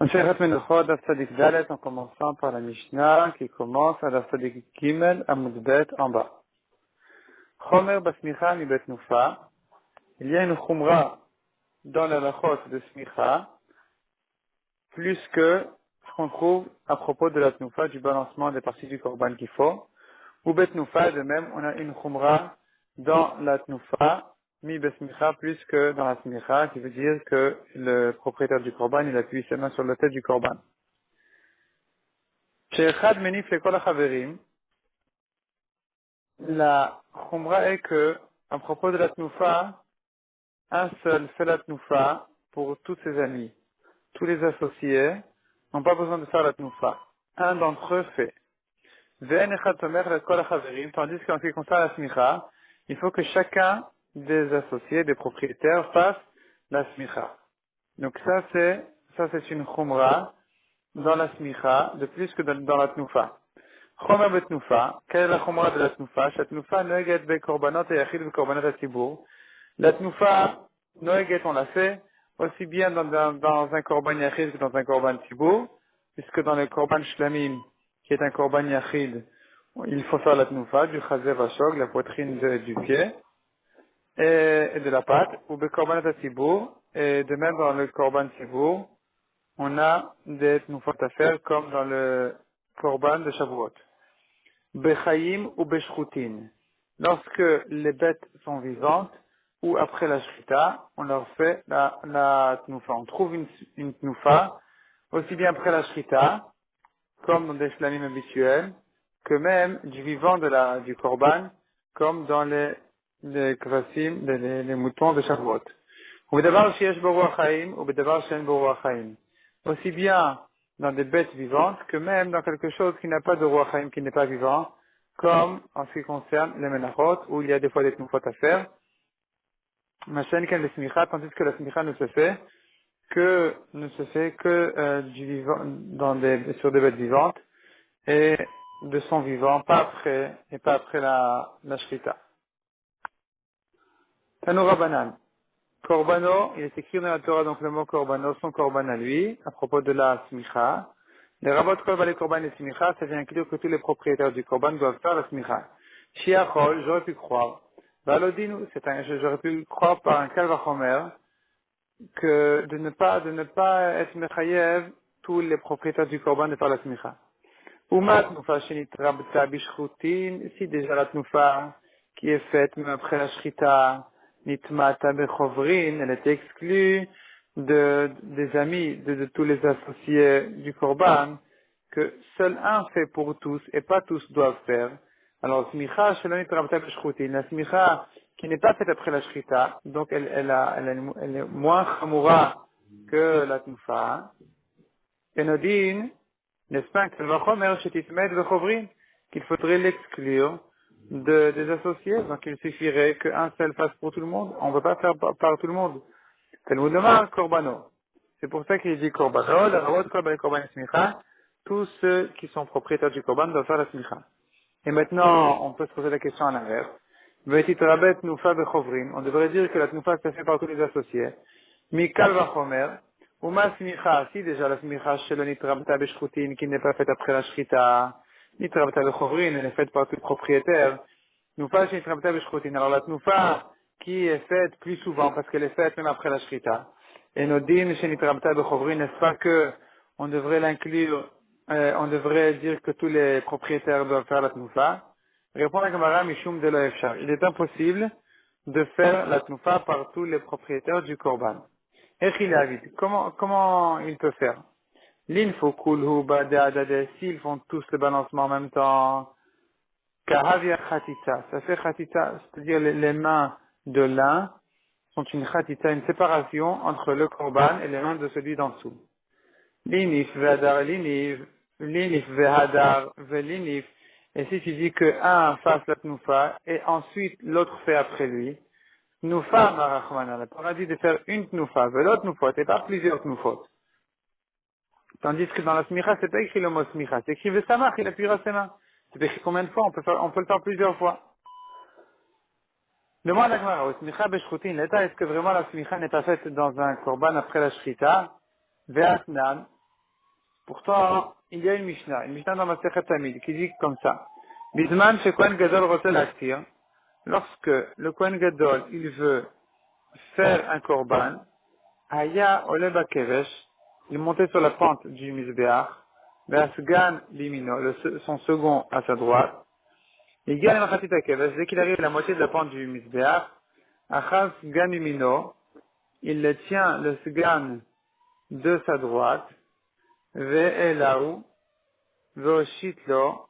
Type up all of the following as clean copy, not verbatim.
On Masechet Menachot, Daf Tzadik Dalet, en commençant par la Mishnah qui commence à Daf Tzadik Gimel, Amud Bet, en bas. Chomer Basmicha mi Bet Nufa. Il y a une Chumra dans la Lachot de Smicha, plus que ce qu'on trouve à propos de la Tnufa, du balancement des parties du Korban qu'il faut. Ou Bet Nufa, de même, on a une Chumra dans la Tnufa, mi Besmicha, plus que dans la Smicha, qui veut dire que le propriétaire du Korban, il appuie ses mains sur la tête du Korban. She'echad menif lekol hachaverim, la chumra est que, à propos de la tnufa, un seul fait la tnufa pour tous ses amis. Tous les associés n'ont pas besoin de faire la tnufa. Un d'entre eux fait. Ve'en echad tomer lekol hachaverim, tandis qu'en ce qui concerne la smicha, il faut que chacun des associés, des propriétaires, fasse la smicha. Donc ça c'est une chumra dans la smicha, de plus que dans la tnufa. Chomer betnufa, quelle est la chumra de la tnufa? La tnufa noeget be korbanot et yachid be korbanot atibur. La tnufa noeget, on l'a fait, aussi bien dans un korban yachid que dans un korban tibur, puisque dans le korban shlamim, qui est un korban yachid, il faut faire la tnufa, du chazé vachog, la poitrine du pied, et de la patte, ou be korbanot atibur, et de même dans le korban tibur, on a des tnufot à faire comme dans le korban de Shavuot. Bechaim ou beshrutin. Lorsque les bêtes sont vivantes, ou après la shrita, on leur fait la tnufa. On trouve une tnufa, aussi bien après la shrita, comme dans des shlamim habituels, que même du vivant du korban, comme dans les kvasim, les moutons de Shavuot. ובדבר שיש בו רוח חיים, ובדבר שאין בו רוח חיים. Aussi bien dans des bêtes vivantes que même dans quelque chose qui n'a pas de roi Chaim, qui n'est pas vivant, comme en ce qui concerne les menachot, où il y a des fois des tnufot à faire. Machin qu'elle les smicha, tandis que la smicha ne se fait que du vivant, sur des bêtes vivantes, et de son vivant, pas après la shrita. Tanura Banan. Korbano, il est écrit dans la Torah, donc le mot Korbano, son Korban à lui, à propos de la Smicha. Les rabbins Korban les Korban et Smicha, ça vient inclure que tous les propriétaires du Korban doivent faire la Smicha. Shiachol, j'aurais pu croire. Valodinu, j'aurais pu croire par un Kalvachomer, que de ne pas être Mechayev, tous les propriétaires du Korban de faire la Smicha. Umat Nufa Shenit Rabta Bishrutin, si déjà la Tnufa, qui est faite même après la Shrita, Nitmata Bechovrin, elle est exclue des amis, de tous les associés du Korban, que seul un fait pour tous et pas tous doivent faire. Alors, Smicha Shelonit Rabta Bishrutin, la Smicha qui n'est pas faite après la Shrita, donc elle est moins chamoura que la Tnufa. Enodin, n'est-ce pas, qu'il faudrait l'exclure des associés, donc il suffirait qu'un seul fasse pour tout le monde, on ne peut pas faire par tout le monde. Talmud Lomar, Korbano. C'est pour ça qu'il dit Korbano, la Ravot, Korban, Korban, Smicha, tous ceux qui sont propriétaires du Korban doivent faire la Smicha. Et maintenant, on peut se poser la question à l'inverse. Vetit Rabet Nufa Bechovrin, on devrait dire que la Nufa se fait par tous les associés. Mikal Vachomer, ou ma smicha, si déjà la smicha chez le nitrabta beshrutin, qui n'est pas faite après la shrita, nitrabta bechrovrin, elle est faite par tout propriétaire. Nufa chez nitrabta beshrutin. Alors la nufa qui est faite plus souvent, parce qu'elle est faite même après la shrita. Et nos dîmes chez nitrabta bechrovrin, n'est-ce pas que on devrait l'inclure, on devrait dire que tous les propriétaires doivent faire la nufa? Répond la Gemara Mishum de l'Efshar. Il est impossible de faire la tnufa par tous les propriétaires du korban. Echilavid, comment il peut faire? L'info bade s'ils font tous le balancement en même temps, kahavia khatita, ça fait khatita, c'est-à-dire les mains de l'un sont une khatita, une séparation entre le korban et les mains de celui d'en dessous. Linif vehadar linif vehadar velinif, et si tu dis que un fasse la tnufa et ensuite l'autre fait après lui, tnufa marachmana, la Torah dit de faire une tnufa, l'autre tnufot, et pas plusieurs tnufot. Tandis que dans la smicha, c'est pas écrit le mot smicha, c'est écrit vesamach, il appuiera ses mains. C'est écrit combien de fois? On peut le faire plusieurs fois. Demande à la Gemara, au smicha beshrutin, l'état, est-ce que vraiment la smicha n'est pas faite dans un korban après la shrita? Ve'atnan, Pourtant, il y a une Mishnah dans Masechet Tamid, qui dit comme ça. Bisman chez Kohen Gadol rotel aktir, lorsque le Kohen Gadol, il veut faire un korban, Aya oleba kevesh, il montait sur la pente du Mizbeach, Ve'asgan limino, son second à sa droite, il gagne la Khatita kevesh, dès qu'il arrive à la moitié de la pente du Mizbeach, Achaz sgan limino, il le tient le sgan de sa droite, Ve'elahu, Ve'oshitlo,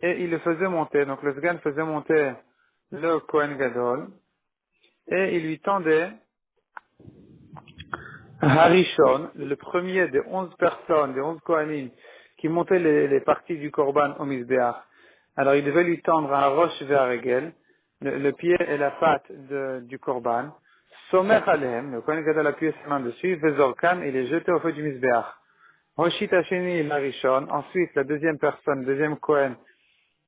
et il le faisait monter, donc le sgan faisait monter le Kohen Gadol, et il lui tendait Harishon, le premier des 11 personnes, des 11 Kohanim, qui montaient les parties du Korban au Mizbeach. Alors il devait lui tendre un roche vers Regel, le pied et la patte du Korban. Somer Alehem, le Kohen Gadol appuyait ses mains dessus, Vezorkan, il est jeté au feu du Mizbeach. Hoshit Hasheni Harishon, ensuite la deuxième personne, deuxième Kohen,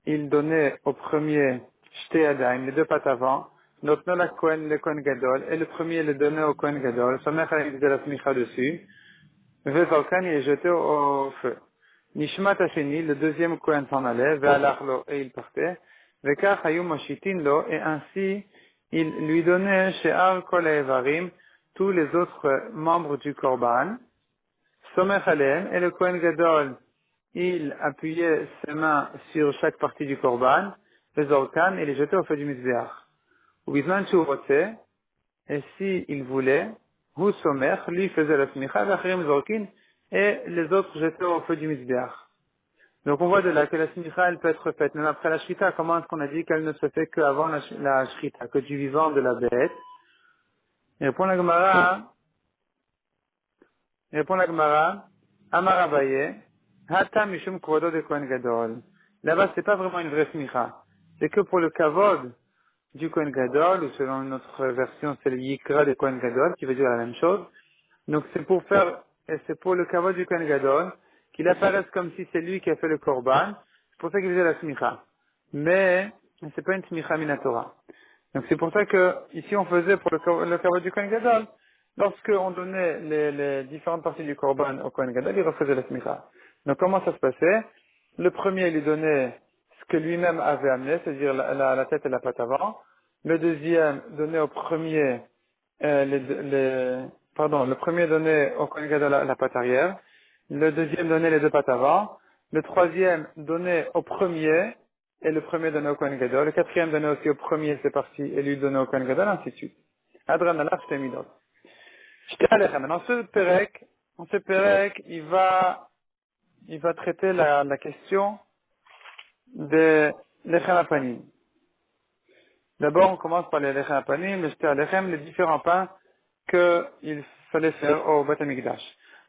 il donnait au premier Shte Yadayim, les deux pattes avant, Notno la Kohen, le Kohen Gadol, et le premier le donnait au Kohen Gadol, Somer Alehem disait la smicha dessus, Vezorkan, il est jeté au feu. Nishmat Hasheni, le deuxième Kohen s'en allait, Ve'alarlo, et il partait, Vekach Hayum Moshitin Lo, et ainsi, il lui donnait chez Ar Kol Evarim tous les autres membres du Korban, Somer Alehem, et le Kohen Gadol, il appuyait ses mains sur chaque partie du Korban, le Zorkan, et les jetait au feu du Mizbeach. Ou Bizman Shuvote, et si il voulait, Hu Somer, lui faisait la Smicha, Vachirim Zorkin, et les autres jetaient au feu du Mizbeach. Donc on voit de là que la Smicha, elle peut être faite. Même après la Shrita, comment est-ce qu'on a dit qu'elle ne se fait qu'avant la Shrita, que du vivant de la bête? Et répond la Gemara, Amar Abaye, Hata Mishum Kvodo de Kohen Gadol. Là-bas, c'est pas vraiment une vraie smicha. C'est que pour le kavod du Kohen Gadol, ou selon notre version, c'est le Yikra de Kohen Gadol, qui veut dire la même chose. Donc c'est pour faire, et c'est pour le kavod du Kohen Gadol, qu'il apparaisse comme si c'est lui qui a fait le korban. C'est pour ça qu'il faisait la smicha. Mais, c'est pas une smicha minatora. Donc c'est pour ça que ici on faisait pour le kavod du Kohen Gadol, lorsque on donnait les différentes parties du Korban au Kohen Gadol, il refaisait la smicha. Donc comment ça se passait? Le premier lui donnait ce que lui-même avait amené, c'est-à-dire la tête et la patte avant. Le deuxième donnait au premier le premier donnait au Kohen Gadol la patte arrière. Le deuxième donnait les deux pattes avant. Le troisième donnait au premier et le premier donnait au Kohen Gadol. Le quatrième donnait aussi au premier, c'est parti, et lui donnait au Kohen Gadol, ainsi de suite. Adran Allah, je t'ai mis d'autres. Maintenant, ce Perek, il va traiter la question des Lechem Apanim. D'abord, on commence par les Lechem Apanim, les différents pains qu'il fallait faire au Beth Amikdash.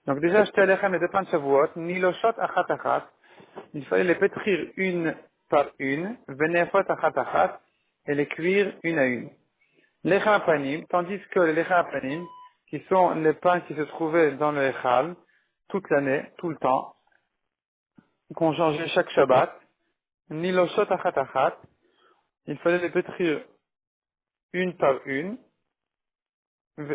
Donc déjà, les deux pains de Shavuot, Niloshot Achat Achat, il fallait les pétrir une par une, Venefot Achat Achat, et les cuire une à une. Lechem Apanim, tandis que les Lechem Apanim, qui sont les pains qui se trouvaient dans le Echal, toute l'année, tout le temps, qu'on changeait chaque Shabbat, Niloshot Achat Achat, il fallait les pétrir une par une,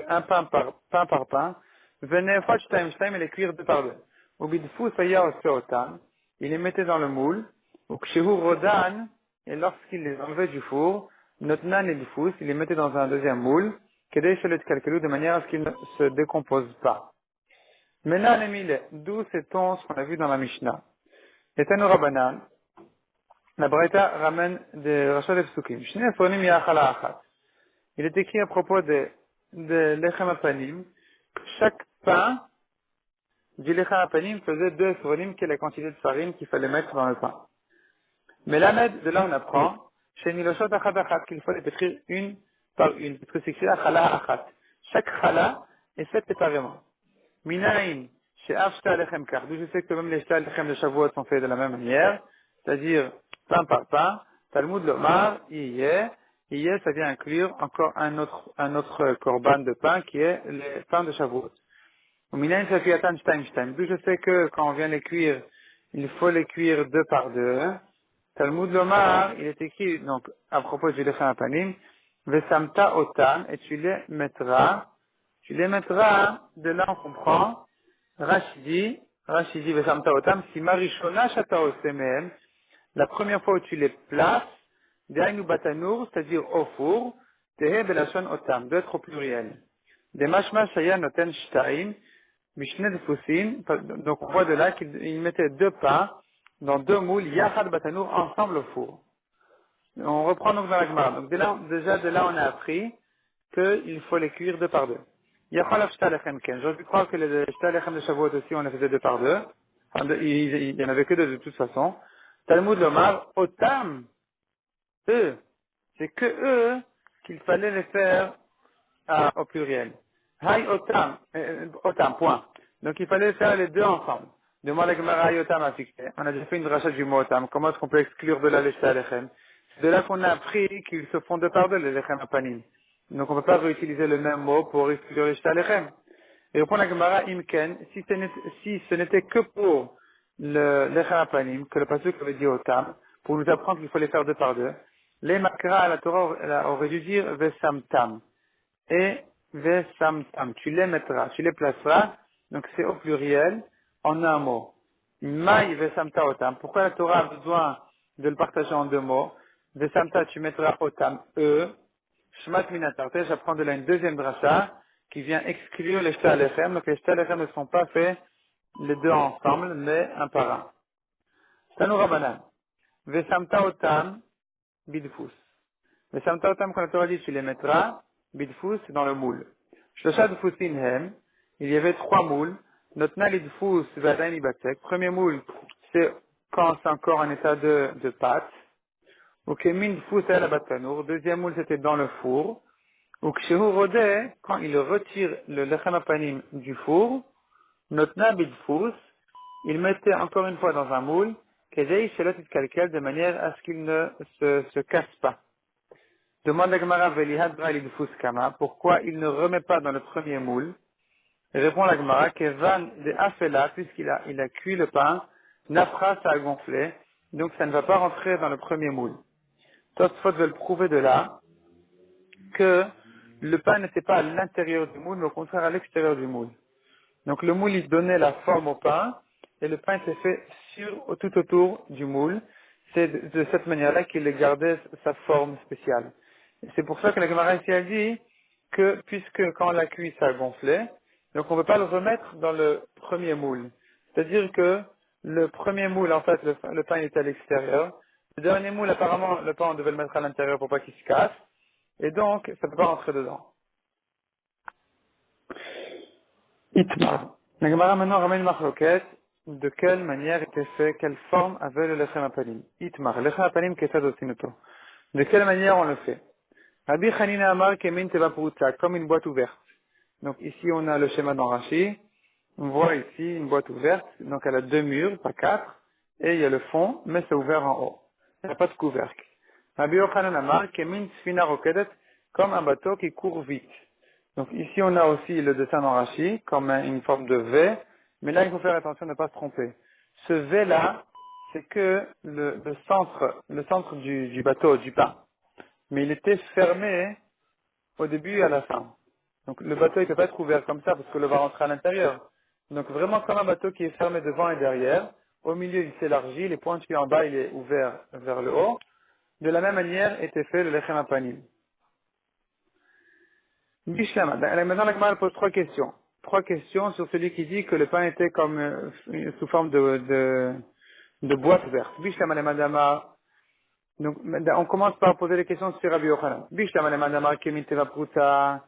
un pain par pain, venez fois shtaim shtaim et les cuire deux par deux. Au bidfou saya oseotan, il les mettait dans le moule, au kshehu rodan, et lorsqu'il les enlevait du four, notnan et difous, il les mettait dans un deuxième moule, kedei shelet kalkelu, de manière à ce qu'ils ne se décomposent pas. Maintenant, Emile, d'où sait-on ce qu'on a vu dans la Mishnah? Et Rabbanan, la Braïta ramène des rachats de psukim. Shnei fonim ya'achala achat. Il est écrit à propos de Lechem Apanim que chaque pain du Lechem Apanim faisait 2 fournim, qui est la quantité de farine qu'il fallait mettre dans le pain. Mais l'Ahmed, de là on apprend, chez Niloshot Achat Achat, qu'il faut les pétrir une par une, parce que c'est écrit Achala Achat. Chaque Chala est faite séparément. Minaïn, chez Afshta Lechem Kar, d'où je sais que même les Shta Lechem de Shavuot sont faits de la même manière, c'est-à-dire pain par pain, Talmud Lomar, Hier, ça vient inclure encore un autre korban de pain qui est le pain de Shavuot. D'où je sais que quand on vient les cuire, il faut les cuire deux par deux. Talmud Lomar, il est écrit, donc, à propos du Lechem Apanim, Vesamta Otan, et tu les mettras, de là on comprend, Rashidi, Rashi dit Vesamta Otam, si Marishona Shata Osemen, la première fois où tu les places, Dehainu Batanour, c'est-à-dire au four, Tehe Belashon Otam, doit être au pluriel. Des Mashma Shaya Noten Shtaim, Mishne de Foussin, donc on voit de là qu'il mettait deux pains dans deux moules, Yachad Batanour, ensemble au four. On reprend donc dans la Gemara. Donc déjà de là on a appris qu'il faut les cuire deux par deux. Yachal Shta Lechem Ken. J'aurais pu croire que les Shta Lechem de Shavuot aussi on les faisait deux par deux. Enfin, il y en avait que deux de toute façon. Talmud Lomar, Otam, eux. C'est que eux qu'il fallait les faire au pluriel. Hay Otam, Otam, point. Donc il fallait faire les deux ensemble. De moi la Gemara Hay Otam a fixé. On a déjà fait une rachat du mot Otam. Comment est-ce qu'on peut exclure de là les Shta Lechem? C'est de là qu'on a appris qu'ils se font deux par deux les Lechem Apanim. Donc on ne peut pas réutiliser le même mot pour exclure les Shta Lechem. Et répond la Gemara Imken, si ce n'était que pour le Lechem Apanim, que le pasuk avait dit Otam, pour nous apprendre qu'il faut les faire deux par deux, les Makra à la Torah aurait dû dire Vesamtam. Et Vesamtam, tu les mettras, tu les placeras, donc c'est au pluriel, en un mot. Maï Vesamta Otam. Pourquoi la Torah a besoin de le partager en deux mots? Vesamta, tu mettras Otam, Shmat Minatarté, j'apprends de là une deuxième dracha qui vient exclure les Shta Lechem. Donc les Shta Lechem ne sont pas faits les deux ensemble, mais un par un. Tanu Rabbanan. Vesamta Otam Bidfus. Vesamta Otam, quand la Torah dit tu les mettras, Bidfus, dans le moule. Shlosha Dfusin Hem, il y avait trois moules. Notna Lidfus Vadain Ibatek. Premier moule, c'est quand c'est encore en état de pâte. Ou Kemin Dfus El Abatanour. Deuxième moule, c'était dans le four. Ou Kshehu Rodeh, quand il retire le lechem apanim du four, notna bidfus, il mettait encore une fois dans un moule, kedei shelot itkalkel, de manière à ce qu'il ne se casse pas. Demande la Gemara velihad bra lidfus kama, pourquoi il ne remet pas dans le premier moule? Et répond la Gemara, kevan de afela, il a cuit le pain, nafra, ça a gonflé, donc ça ne va pas rentrer dans le premier moule. Tosfot veut le prouver de là, que le pain n'était pas à l'intérieur du moule, mais au contraire à l'extérieur du moule. Donc le moule, il donnait la forme au pain, et le pain était fait tout autour du moule. C'est de cette manière-là qu'il gardait sa forme spéciale. Et c'est pour ça que la Gemara ici a dit que, puisque quand on l'a cuit, ça a gonflé, donc on ne peut pas le remettre dans le premier moule. C'est-à-dire que le premier moule, en fait, le pain il était à l'extérieur. Le dernier moule, apparemment, le pain, on devait le mettre à l'intérieur pour pas qu'il se casse. Et donc, ça ne peut pas rentrer dedans. Itmar. La Gemara maintenant ramène une marloquette. De quelle manière était fait, quelle forme avait le lechem apanim. Itmar. Lechem apanim kesad osinoto. De quelle manière on le fait? Rabbi Chanina Amar kemin teva pruta, comme une boîte ouverte. Donc ici on a le schéma dans Rashi. On voit ici une boîte ouverte. Donc elle a deux murs, pas quatre. Et il y a le fond, mais c'est ouvert en haut. Il n'y a pas de couvercle. Rabbi Yochanan Amar kemin sfina rokedet, comme un bateau qui court vite. Donc ici on a aussi le dessin dans Rashi, comme une forme de V, mais là il faut faire attention de ne pas se tromper. Ce V là, c'est que le centre du bateau, du pain. Mais il était fermé au début et à la fin. Donc le bateau il ne peut pas être ouvert comme ça parce que l'eau va rentrer à l'intérieur. Donc vraiment comme un bateau qui est fermé devant et derrière. Au milieu il s'élargit, les pointus en bas il est ouvert vers le haut. De la même manière était fait le lechem apanim. Bishlama. Maintenant, la Gemara pose trois questions. Trois questions sur celui qui dit que le pain était comme sous forme de boîte verte. Bishlama le madama. Donc, on commence par poser les questions sur Rabbi Yochanan. Bishlama le madama kemin teva pruta.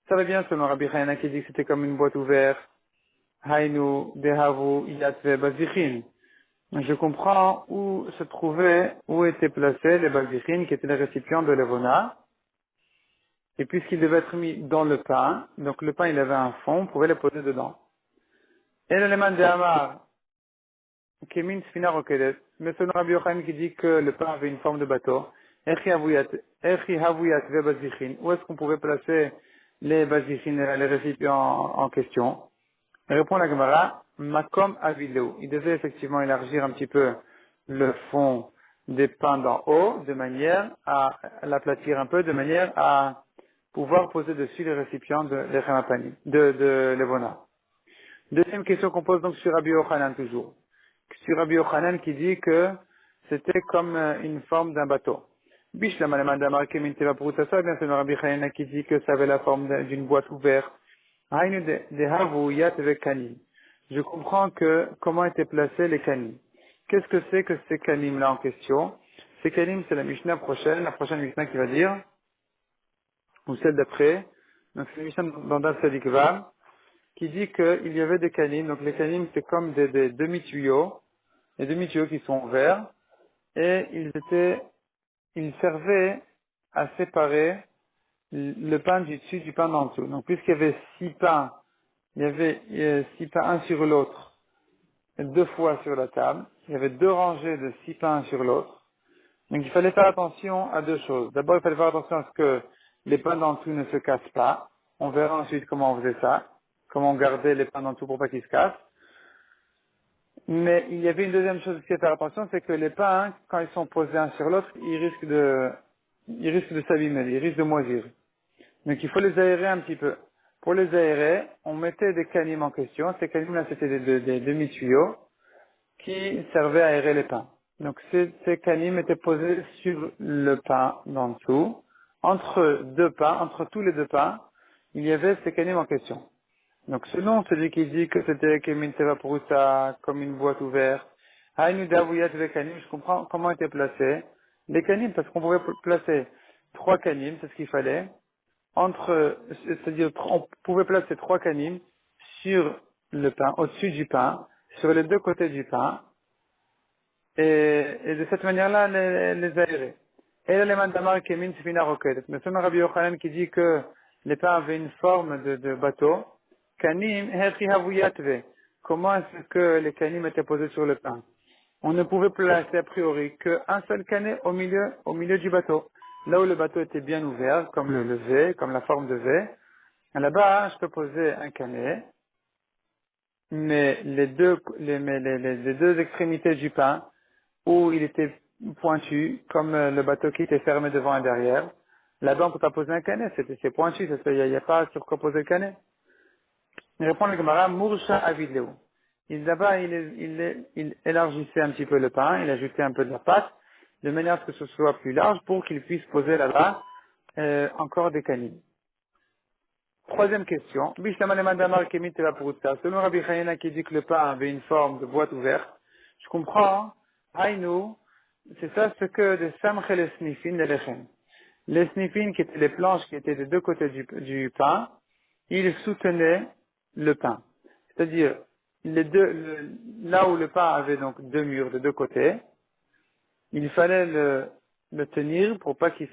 Ça va bien selon Rabbi Yochanan qui dit que c'était comme une boîte ouverte. Hainu dehavu yatve bazichin. Je comprends où se trouvaient, où étaient placés les bazichin qui étaient les récipients de l'Evona. Et puisqu'il devait être mis dans le pain, donc le pain il avait un fond, on pouvait le poser dedans. Et l'élément de Amar, Kemin Sfina Rokedet, mais selon Rabbi Yochanan qui dit que le pain avait une forme de bateau, Echi Havuyat Ve Bazichin, où est-ce qu'on pouvait placer les Bazichin, les récipients en question? Répond la Gemara, Makom Avileu. Il devait effectivement élargir un petit peu le fond des pains d'en haut, de manière à l'aplatir un peu, de manière à pouvoir poser dessus les récipients de l'Echem Apanim, de l'Evona. Deuxième question qu'on pose donc sur Rabbi Yochanan toujours. Sur Rabbi Yochanan qui dit que c'était comme une forme d'un bateau. Bishlam al-Mandamar Kemin Teva Purutasa, bien c'est le Rabbi Yochanan qui dit que ça avait la forme d'une boîte ouverte. Hainu de Havu Yat avec Kanim. Je comprends que comment étaient placés les Kanim. Qu'est-ce que c'est que ces Kanim là en question? Ces Kanim, c'est la Mishnah prochaine, la prochaine Mishnah qui va dire, ou celle d'après. Donc c'est la Mishnah dans Das Sadikva, qui dit qu'il y avait des Kanim. Donc les Kanim, c'est comme des demi-tuyaux, des demi-tuyaux qui sont verts, et ils servaient à séparer le pain du dessus du pain d'en dessous. Donc puisqu'il y avait 6 pains, il y avait 6 pains un sur l'autre, 2 fois sur la table. Il y avait 2 rangées de 6 pains sur l'autre. Donc il fallait faire attention à 2 choses. D'abord, il fallait faire attention à ce que les pains d'en dessous ne se cassent pas. On verra ensuite comment on faisait ça, comment on gardait les pains d'en dessous pour pas qu'ils se cassent. Mais il y avait une deuxième chose aussi à faire attention, c'est que les pains, quand ils sont posés un sur l'autre, ils risquent de s'abîmer, ils risquent de moisir. Donc il faut les aérer un petit peu. Pour les aérer, on mettait des canimes en question. Ces canimes-là, c'était des demi-tuyaux qui servaient à aérer les pains. Donc ces canimes étaient posés sur le pain d'en dessous. Entre 2 pains, entre tous les 2 pains, il y avait ces canimes en question. Donc selon celui qui dit que c'était Kemin Teva Pruta, comme une boîte ouverte, Hainu Davuyat avec canimes, je comprends comment étaient placés les canimes, parce qu'on pouvait placer 3 canimes, c'est ce qu'il fallait, c'est-à-dire on pouvait placer 3 canimes sur le pain, au-dessus du pain, sur les 2 côtés du pain, et de cette manière-là, les aérer. Et là, les mandamar kemin sfina roket. Mais selon Rabbi Yochanan qui dit que les pains avaient une forme de bateau, kanim hechi havuyatve. Comment est-ce que les canim étaient posés sur le pain? On ne pouvait placer a priori qu'un seul canet au milieu du bateau. Là où le bateau était bien ouvert, comme le V, comme la forme de V, là-bas, je peux poser un canet, mais les deux extrémités du pain, où il était pointu, comme le bateau qui était fermé devant et derrière, là-bas, on peut pas poser un canet, c'est pointu, il n'y a pas sur quoi poser le canet. Il répond le Gemara, Moursha Avidleu. Là-bas, il élargissait un petit peu le pain, il ajoutait un peu de la pâte, de manière à ce que ce soit plus large pour qu'il puisse poser là-bas encore des canines. Troisième question. Selon Rabbi Chayana qui dit que le pain avait une forme de boîte ouverte, je comprends, Haïnou, c'est ça ce que des samche les snifin de lechem. Les snifin qui étaient les planches qui étaient des 2 côtés du pain, ils soutenaient le pain. C'est-à-dire, là où le pain avait donc 2 murs de 2 côtés, il fallait le tenir pour pas qu'il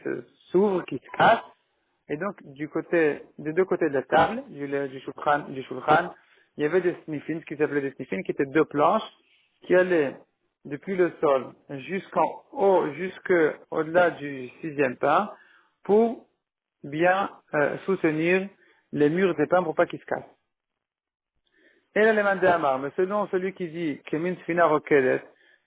s'ouvre, qu'il se casse. Et donc, des 2 côtés de la table, du shulchan, il y avait des sniffins, qui s'appelaient des sniffins, qui étaient 2 planches, qui allaient depuis le sol jusqu'en haut, jusqu'au-delà du 6e pain, pour bien soutenir les murs des pains pour pas qu'ils se cassent. Et l'élément d'Amar, mais selon celui qui dit que min sfina rokedet,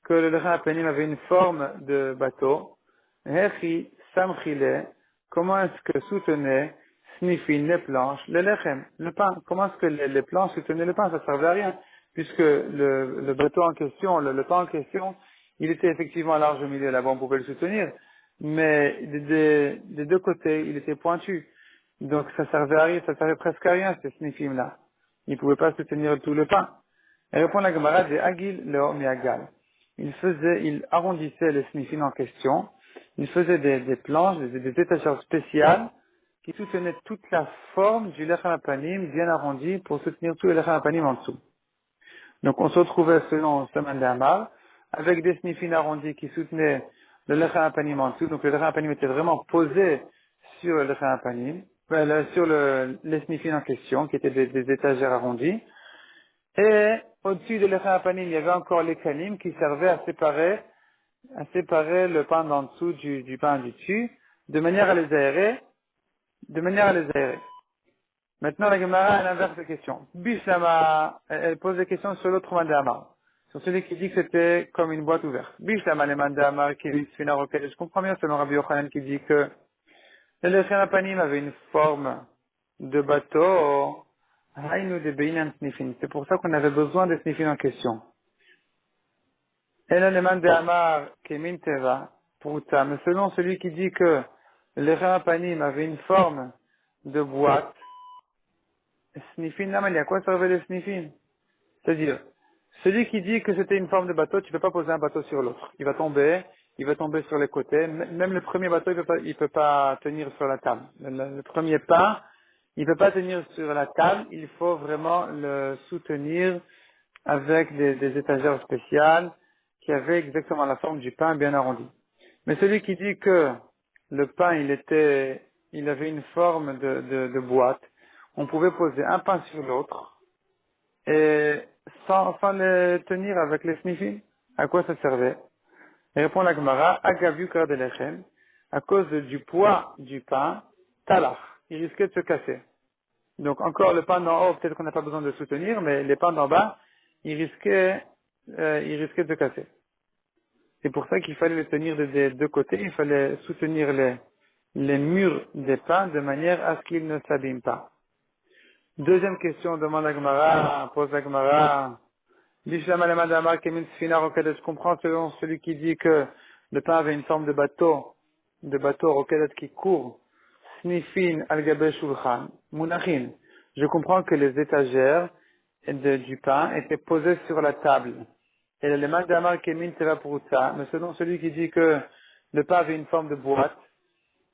que le lechem apanim avait une forme de bateau, hechi samchile, comment est-ce que soutenait snifin les planches, le lechem, le pain, comment est-ce que les planches soutenaient le pain, ça servait à rien, puisque le bateau en question, le pain en question, il était effectivement large au milieu, là-bas on pouvait le soutenir, mais des 2 côtés, il était pointu, donc ça servait à rien, ça servait presque à rien, ces snifim-là. Il ne pouvait pas soutenir tout le pain. Et répond la Gemara de Agil Leom et Agal. Il arrondissait les sniffines en question. Il faisait des planches, des étagères spéciales qui soutenaient toute la forme du lechem apanim bien arrondi pour soutenir tout le lechem apanim en dessous. Donc on se retrouvait selon Semaine d'Amar avec des sniffines arrondis qui soutenaient le lechem apanim en dessous. Donc le lechem apanim était vraiment posé sur le lechem apanim, sur les sniffines en question qui étaient des étagères arrondies. Et au-dessus de lechem apanim, il y avait encore les kanim qui servaient à séparer le pain d'en dessous du pain du dessus, de manière à les aérer, Maintenant, la Gemara, elle inverse la question. Bishlama, elle pose des questions sur l'autre mandamar. Sur celui qui dit que c'était comme une boîte ouverte. Bishlama, les mandamar qui vit fina roquette. Je comprends bien selon Rabbi Yochanan qui dit que le lechem apanim avait une forme de bateau. Haïnu de Beinan Snifin. C'est pour ça qu'on avait besoin des Snifin en question. L'élément de Amar Kemin Teva, Pruta. Mais selon celui qui dit que le Ramapanim avait une forme de boîte, Snifin, là, il y a quoi servait les Snifin? C'est-à-dire, celui qui dit que c'était une forme de bateau, tu ne peux pas poser un bateau sur l'autre. Il va tomber sur les côtés. Même le premier bateau, il peut pas tenir sur la table. Le premier pas, il peut pas tenir sur la table. Il faut vraiment le soutenir avec des étagères spéciales qui avaient exactement la forme du pain bien arrondi. Mais celui qui dit que le pain, il avait une forme de boîte, on pouvait poser un pain sur l'autre, et sans les tenir avec les sniffing, à quoi ça servait? Et répond la Gemara, Agavu kar de lechem, à cause du poids du pain, talach, il risquait de se casser. Donc encore le pain d'en haut, peut-être qu'on n'a pas besoin de le soutenir, mais les pains d'en bas, il risquait de se casser. C'est pour ça qu'il fallait les tenir des deux côtés, il fallait soutenir les murs des pains de manière à ce qu'ils ne s'abîment pas. Deuxième question, demande la Gemara, pose la Gemara. Je comprends selon celui qui dit que le pain avait une forme de bateau roquelet qui court. Snifin al gabe shulchan, munachin. Je comprends que les étagères du pain étaient posées sur la table. Et l'élément d'amar kemin teva pruta, mais selon celui qui dit que le pain avait une forme de boîte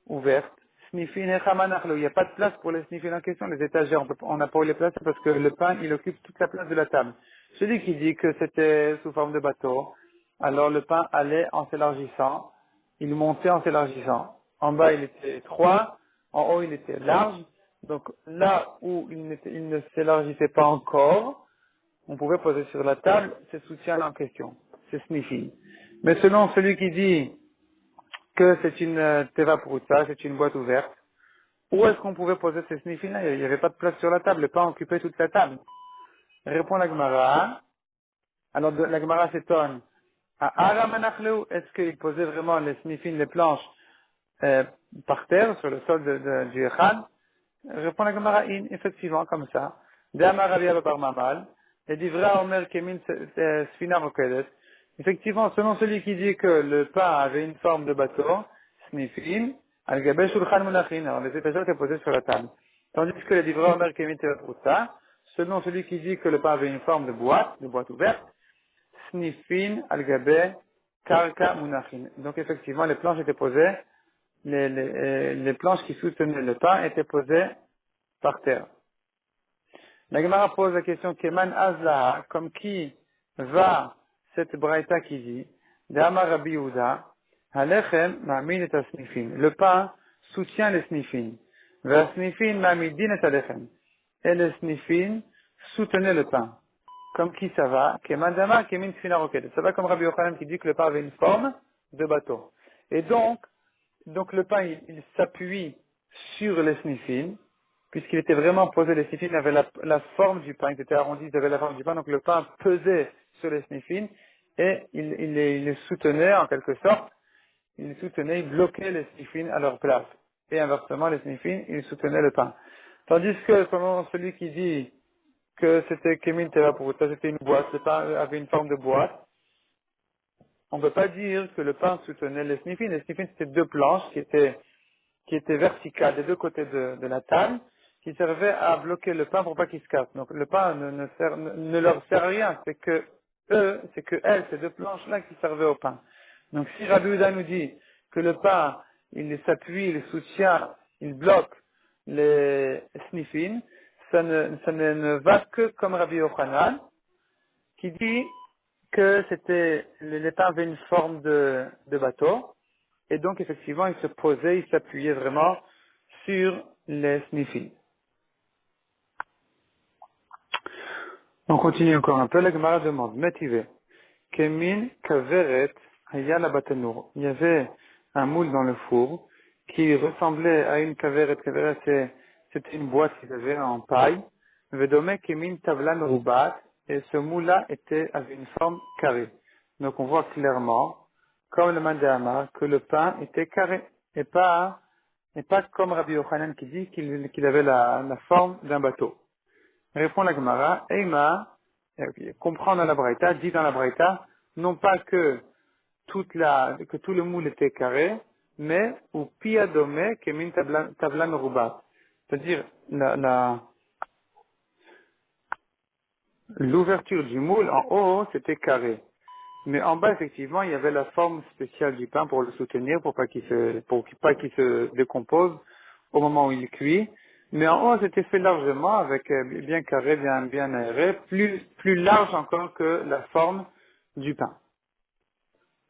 ouverte, snifin echamanachlo, il n'y a pas de place pour les snifin en question, les étagères, on n'a pas où les placer parce que le pain, il occupe toute la place de la table. Celui qui dit que c'était sous forme de bateau, alors le pain allait en s'élargissant, il montait en s'élargissant. En bas, il était étroit, en haut, il était large, donc là où il ne s'élargissait pas encore, on pouvait poser sur la table ce soutien en question, c'est snifin. Mais selon celui qui dit que c'est une teva pruta, c'est une boîte ouverte. Où est-ce qu'on pouvait poser ces sniffins-là? Il n'y avait pas de place sur la table, le pain occupait toute la table. Répond la Gemara. Alors la Gemara s'étonne. À Aramanachleu, est-ce qu'il posait vraiment les sniffins, les planches, par terre, sur le sol du Echad? Répond la Gemara, effectivement, comme ça. De Amaravia par Mamal. Et d'Ivra Omer Kemin Sfina Rokedet. Effectivement, selon celui qui dit que le pain avait une forme de bateau, snifin, al-gabé shulchan munachin, alors les étagères étaient posées sur la table. Tandis que les d'Ivra Omer Kemin Tevapruta, selon celui qui dit que le pain avait une forme de boîte ouverte, snifin, al-gabé, karka munachin. Donc effectivement, les planches étaient posées, les planches qui soutenaient le pain étaient posées par terre. La Gemara pose la question Keman Azlaha, comme qui va cette braïta qui dit Dama Rabbi Yehuda, Halechem ma'amin et asnifin. Le pain soutient les snifin. Vasnifin ma'amidin et alechem. Et les snifin soutenaient le pain. Comme qui ça va Keman Dama Kemin Tfina Roket. Ça va comme Rabbi Yochanan qui dit que le pain avait une forme de bateau. Et donc le pain, il s'appuie sur les snifines, puisqu'il était vraiment posé, les snifines avaient la forme du pain, il était arrondi, il avait la forme du pain, donc le pain pesait sur les snifines, et il les soutenait en quelque sorte, il les soutenait, il bloquait les snifines à leur place. Et inversement, les snifines, ils soutenaient le pain. Tandis que selon celui qui dit que c'était Kemin Teva pour ça, c'était une boîte, le pain avait une forme de boîte, on ne peut pas dire que le pain soutenait les sniffines. Les sniffines, c'était deux planches qui étaient verticales des deux côtés de la table, qui servaient à bloquer le pain pour pas qu'il se casse. Donc le pain ne leur sert à rien. C'est que ces deux planches-là qui servaient au pain. Donc si Rabbi Yehuda nous dit que le pain, il s'appuie, il soutient, il bloque les sniffines, ça ne va que comme Rabbi Yochanan, qui dit que les pains avaient une forme de bateau, et donc effectivement il se posait, il s'appuyait vraiment sur les sniffing. On continue encore un peu, la Gemara demande, Metive, Kemin Kaveret Hayala Batanour. Il y avait un moule dans le four qui ressemblait à une Kaveret. Kaveret, c'était une boîte qu'ils avaient en paille. Vedome Kemin Tavlan Rubat. Et ce moule-là avait une forme carrée. Donc on voit clairement, comme le Mandéama, que le pain était carré. Et pas comme Rabbi Yochanan qui dit qu'il avait la forme d'un bateau. Répond la Gemara, Eima, comprend dans la Braïta, dit dans la Braïta, non pas que tout le moule était carré, mais ou piadome kemin tabla merubat. C'est-à-dire, l'ouverture du moule en haut, c'était carré. Mais en bas, effectivement, il y avait la forme spéciale du pain pour le soutenir, pour pas qu'il se décompose au moment où il cuit. Mais en haut, c'était fait largement, avec bien carré, bien aéré, plus large encore que la forme du pain.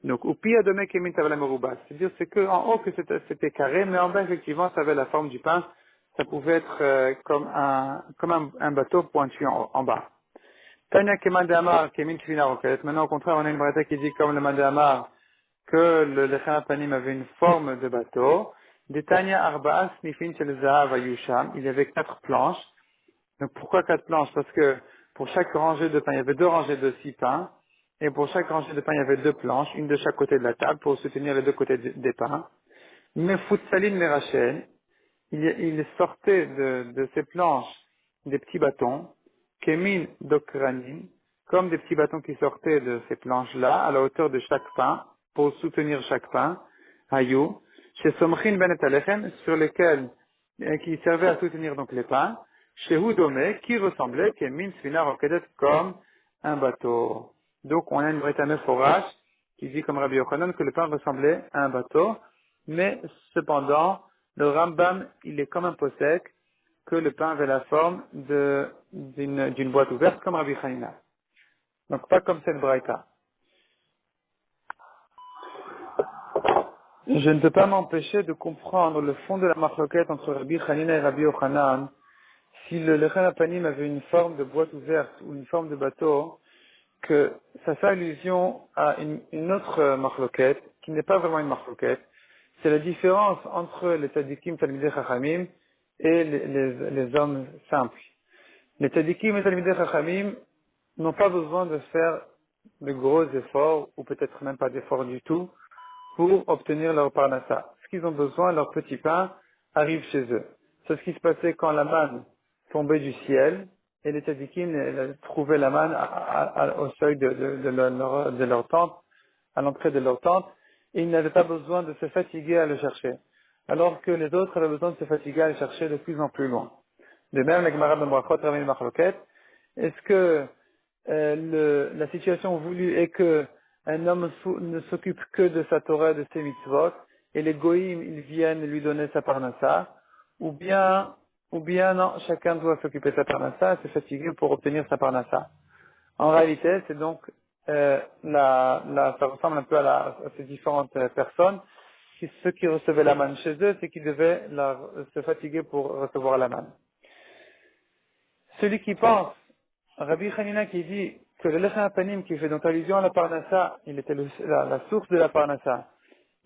Donc, ou pire de mec émit la merouba. C'est-à-dire, c'est que en haut que c'était carré, mais en bas, effectivement, ça avait la forme du pain. Ça pouvait être comme un bateau pointu en bas. Tanya Keman de Amar, Kemin Tfina Roket. Maintenant, au contraire, on a une braïta qui dit, comme le Man de Amar, que le Lechem Panim avait une forme de bateau. De Tanya Arbaas Nifin Shel Zahav Ayusham. Il y avait 4 planches. Donc, pourquoi 4 planches? Parce que pour chaque rangée de pain, il y avait 2 rangées de 6 pains. Et pour chaque rangée de pain, il y avait 2 planches, une de chaque côté de la table pour soutenir les 2 côtés des pains. Mais Futsalim Merachel, il sortait de ces planches des petits bâtons, kemin dokranim, comme des petits bâtons qui sortaient de ces planches-là, à la hauteur de chaque pain, pour soutenir chaque pain, hayou, chez Somchin ben et Alechem, sur lesquels, qui servaient à soutenir donc les pains, chez Houdomé, qui ressemblait, kemin sfina rokedet, comme un bateau. Donc, on a une Britannique forage, qui dit comme Rabbi Yochanan que le pain ressemblait à un bateau, mais cependant, le Rambam, il est comme un pot sec, que le pain avait la forme d'une boîte ouverte comme Rabbi Hanina. Donc pas comme cette braïta. Je ne peux pas m'empêcher de comprendre le fond de la marloquette entre Rabbi Hanina et Rabbi Yochanan. Si le Lechem Apanim avait une forme de boîte ouverte ou une forme de bateau, que ça fait allusion à une autre marloquette, qui n'est pas vraiment une marloquette. C'est la différence entre les tzadikim, talmidei chachamim, et les hommes simples. Les tzadikim et talmidei chachamim n'ont pas besoin de faire de gros efforts, ou peut-être même pas d'efforts du tout, pour obtenir leur parnassa. Ce qu'ils ont besoin, leur petit pain, arrive chez eux. C'est ce qui se passait quand la manne tombait du ciel, et les tzadikim trouvaient la manne au seuil de leur tente, à l'entrée de leur tente, et ils n'avaient pas besoin de se fatiguer à le chercher. Alors que les autres avaient besoin de se fatiguer à le chercher de plus en plus loin. De même, la Gemara de Brachot ramène Machloket. Est-ce que la situation voulue est que un homme ne s'occupe que de sa Torah, de ses mitzvot, et les goïms, ils viennent lui donner sa parnassa, ou bien non, chacun doit s'occuper de sa parnassa, se fatiguer pour obtenir sa parnassa. En réalité, c'est donc ça ressemble un peu à ces différentes personnes. Ceux qui recevaient la manne chez eux, c'est qu'ils devaient se fatiguer pour recevoir la manne. Celui qui pense, Rabbi Hanina qui dit que le Lechem Apanim qui fait donc allusion à la Parnassa, il était la source de la Parnassa,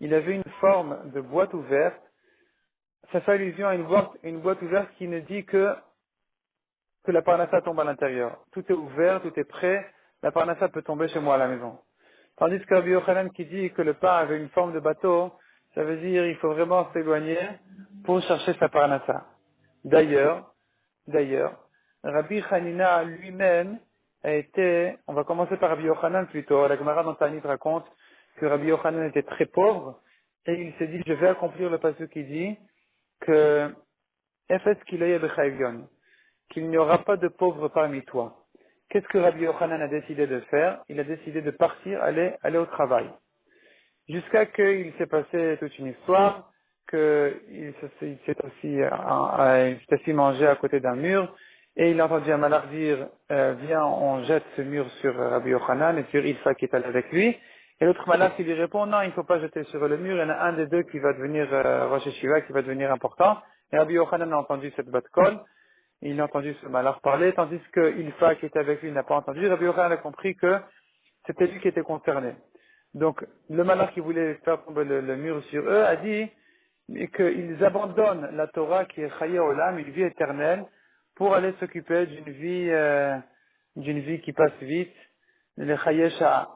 il avait une forme de boîte ouverte, ça fait allusion à une boîte ouverte qui ne dit que la Parnassa tombe à l'intérieur. Tout est ouvert, tout est prêt, la Parnassa peut tomber chez moi à la maison. Tandis que Rabbi Yochanan qui dit que le pain avait une forme de bateau, ça veut dire il faut vraiment s'éloigner pour chercher sa Parnassa. D'ailleurs, Rabbi Hanina lui-même a été, on va commencer par Rabbi Yochanan plutôt, la Gemara dans Tanit raconte que Rabbi Yochanan était très pauvre et il s'est dit je vais accomplir le passage qui dit que Efes Kilei Bechayvion, qu'il n'y aura pas de pauvres parmi toi. Qu'est-ce que Rabbi Yochanan a décidé de faire? Il a décidé de partir, aller au travail. Jusqu'à qu'il s'est passé toute une histoire, qu'il s'est assis manger à côté d'un mur, et il a entendu un malach dire, viens, on jette ce mur sur Rabbi Yochanan et sur Ilfa qui est allé avec lui. Et l'autre malach qui lui répond, non, il ne faut pas jeter sur le mur, il y en a un des deux qui va devenir Rosh Hashiva, qui va devenir important. Et Rabbi Yochanan a entendu cette batte-colle, il a entendu ce malach parler, tandis que Ilfa qui était avec lui n'a pas entendu. Rabbi Yochanan a compris que c'était lui qui était concerné. Donc, le malach qui voulait faire tomber le mur sur eux a dit qu'ils abandonnent la Torah qui est Chaye Olam, une vie éternelle, pour aller s'occuper d'une vie qui passe vite, le Chaye Sha'a.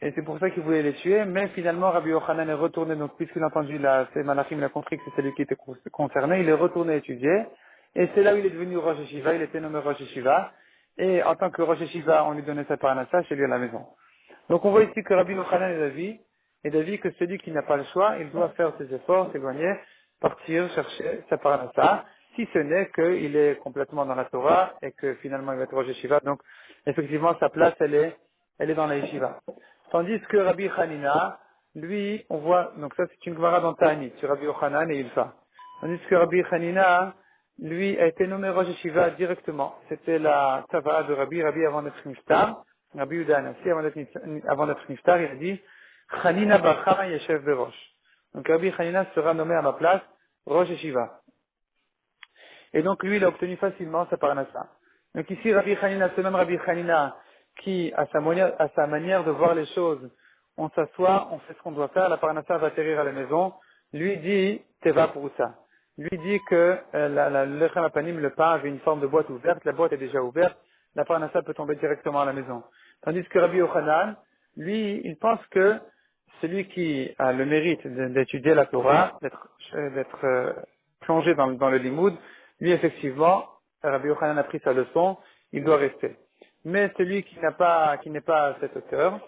Et c'est pour ça qu'ils voulaient les tuer, mais finalement Rabbi Yochanan est retourné, donc puisqu'il a entendu ces malachim, il a compris que c'était lui qui était concerné, il est retourné étudier, Et c'est là où il est devenu Rosh Yeshiva, il était nommé Rosh Yeshiva. Et en tant que Rosh Yeshiva, on lui donnait sa parnassa chez lui à la maison. Donc on voit ici que Rabbi Yochanan est d'avis que celui qui n'a pas le choix, il doit faire ses efforts, s'éloigner, partir chercher sa parnassa, si ce n'est qu'il est complètement dans la Torah et que finalement il va être Rosh Yeshiva. Donc effectivement sa place elle est dans la Yeshiva. Tandis que Rabbi Hanina, lui, on voit, donc ça c'est une Gemara dans Ta'anit, sur Rabbi Yochanan et Ilfa. Tandis que Rabbi Hanina, lui, a été nommé Rosh Yeshiva directement. C'était la Tava de Rabbi avant d'être Niftar. Rabbi Yehuda Hanassi, avant d'être Niftar, il a dit, Hanina bar Chama Yeshev Berosh. Donc Rabbi Hanina sera nommé à ma place Rosh Yeshiva. Et donc lui, il a obtenu facilement sa parnassa. Donc ici, Rabbi Hanina, ce même Rabbi Hanina, qui, à sa manière de voir les choses, on s'assoit, on fait ce qu'on doit faire, la parnassa va atterrir à la maison, lui dit, Teva pour ça. Lui dit que le lechem apanim, le pain, avait une forme de boîte ouverte, la boîte est déjà ouverte, la parnassa peut tomber directement à la maison. Tandis que Rabbi Yochanan, lui, il pense que celui qui a le mérite d'étudier la Torah, d'être plongé dans le limoud, lui effectivement, Rabbi Yochanan a pris sa leçon, il doit rester. Mais celui qui n'est pas à cette hauteur,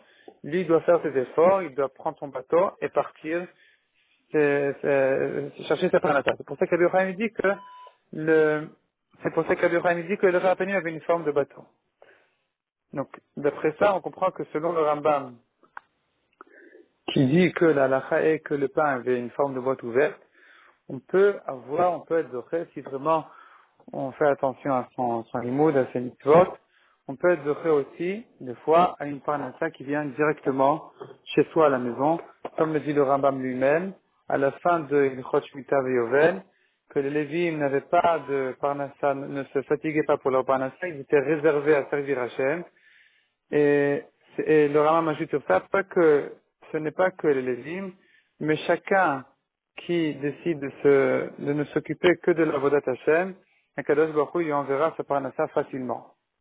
lui doit faire ses efforts, il doit prendre son bateau et partir chercher sa parnassa. C'est pour ça qu'Rabbi Yochanan dit que le Raphaël avait une forme de bateau. Donc, d'après ça, on comprend que selon le Rambam, qui dit que la halakha est que le pain avait une forme de boîte ouverte, on peut être zoché si vraiment on fait attention à son limoud, à ses mitzvot, on peut être zoché aussi, des fois, à une parnassa qui vient directement chez soi à la maison, comme le dit le Rambam lui-même, à la fin de Ilchot Shmita Veyovel, que les Lévim n'avaient pas de parnassa, ne se fatiguaient pas pour leur parnassa, ils étaient réservés à servir Hachem, et le Rambam ajoute sur ça, ce n'est pas que les Lévim, mais chacun qui décide de ne s'occuper que de la Vodat Hashem, Akadosh Baruch Hu lui enverra sa parnassa facilement.